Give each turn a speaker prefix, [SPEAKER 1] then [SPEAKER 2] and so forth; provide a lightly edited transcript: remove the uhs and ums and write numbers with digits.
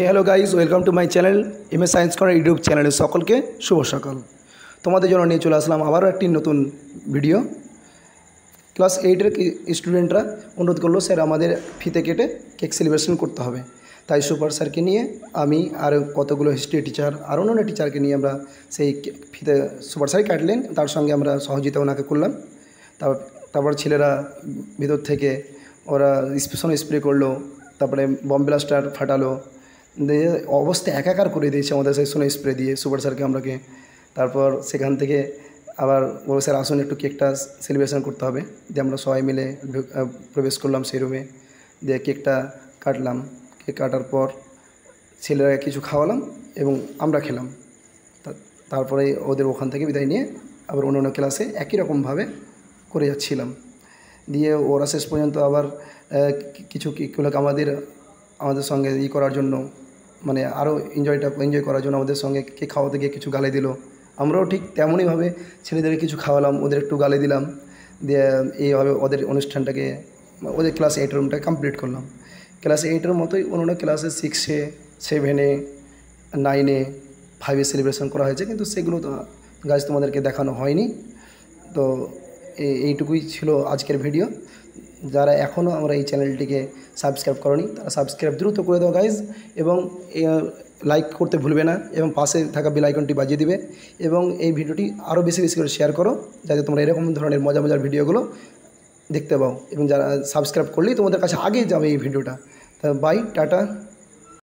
[SPEAKER 1] Hello guys, welcome to my channel MS science corner YouTube চ্যানেলে সকলকে শুভ সকাল। তোমাদের জন্য নিয়ে চলে আসলাম আবারও একটি নতুন ভিডিও। ক্লাস 8-এর স্টুডেন্টরা অনুরোধ করলো, স্যার আমাদের ফিতে কেটে কেক সেলিব্রেশন করতে হবে। তাই সুপার স্যারকে নিয়ে আমি আর কতগুলো হিস্ট্রি টিচার আর অন্যান্য টিচারকে নিয়ে আমরা সেই ফিতে সুপার স্যার কাটলেন, তার সঙ্গে আমরা সহযোগিতা ওনাকে করলাম। তারপর ছেলেরা ভিতর থেকে ওরা স্প্রে করলো, তারপরে বম ব্লাস্টার ফাটালো, দিয়ে অবস্থা একাকার করে দিয়েছে আমাদের সেই সোনো স্প্রে দিয়ে সুপার স্যারকে আমরাকে। তারপর সেখান থেকে আবার বলো, স্যার আসুন একটু কেকটা সেলিব্রেশন করতে হবে। দিয়ে আমরা সবাই মিলে প্রবেশ করলাম সেই রুমে, দিয়ে কেকটা কাটলাম। কেক কাটার পর ছেলেরা কিছু খাওয়ালাম এবং আমরা খেলাম। তারপরে ওদের ওখান থেকে বিদায় নিয়ে আবার অন্য ক্লাসে একই রকমভাবে করে যাচ্ছিলাম। দিয়ে ওরা শেষ পর্যন্ত আবার কিছু কেকগুলোকে আমাদের সঙ্গে করার জন্য, মানে আরও এনজয় করার জন্য আমাদের সঙ্গে কেক খাওয়াতে গিয়ে কিছু গালি দিল। আমরাও ঠিক তেমনইভাবে ছেলেদেরকে কিছু খাওয়ালাম, ওদের একটু গালি দিলাম। দিয়ে এইভাবে ওদের অনুষ্ঠানটাকে, ওদের ক্লাস 8 রুমটা কমপ্লিট করলাম। ক্লাস 8-এর মতোই অন্য ক্লাসে 6-এ 7-এ 9-এ 5-এ সেলিব্রেশন করা হয়েছে, কিন্তু সেগুলো তো গাছ তোমাদেরকে দেখানো হয়নি। তো এইটুকুই ছিল আজকের ভিডিও। যারা এখনও আমরা এই চ্যানেলটিকে সাবস্ক্রাইব করনি তারা সাবস্ক্রাইব দ্রুত করে দাও গাইজ, এবং লাইক করতে ভুলবে না, এবং পাশে থাকা বেল আইকনটি বাজিয়ে দিবে, এবং এই ভিডিওটি আরও বেশি বেশি করে শেয়ার করো, যাতে তোমরা এরকম ধরনের মজার ভিডিওগুলো দেখতে পাও, এবং যারা সাবস্ক্রাইব করলেই তোমাদের কাছে আগে যাবে এই ভিডিওটা। Bye, tata.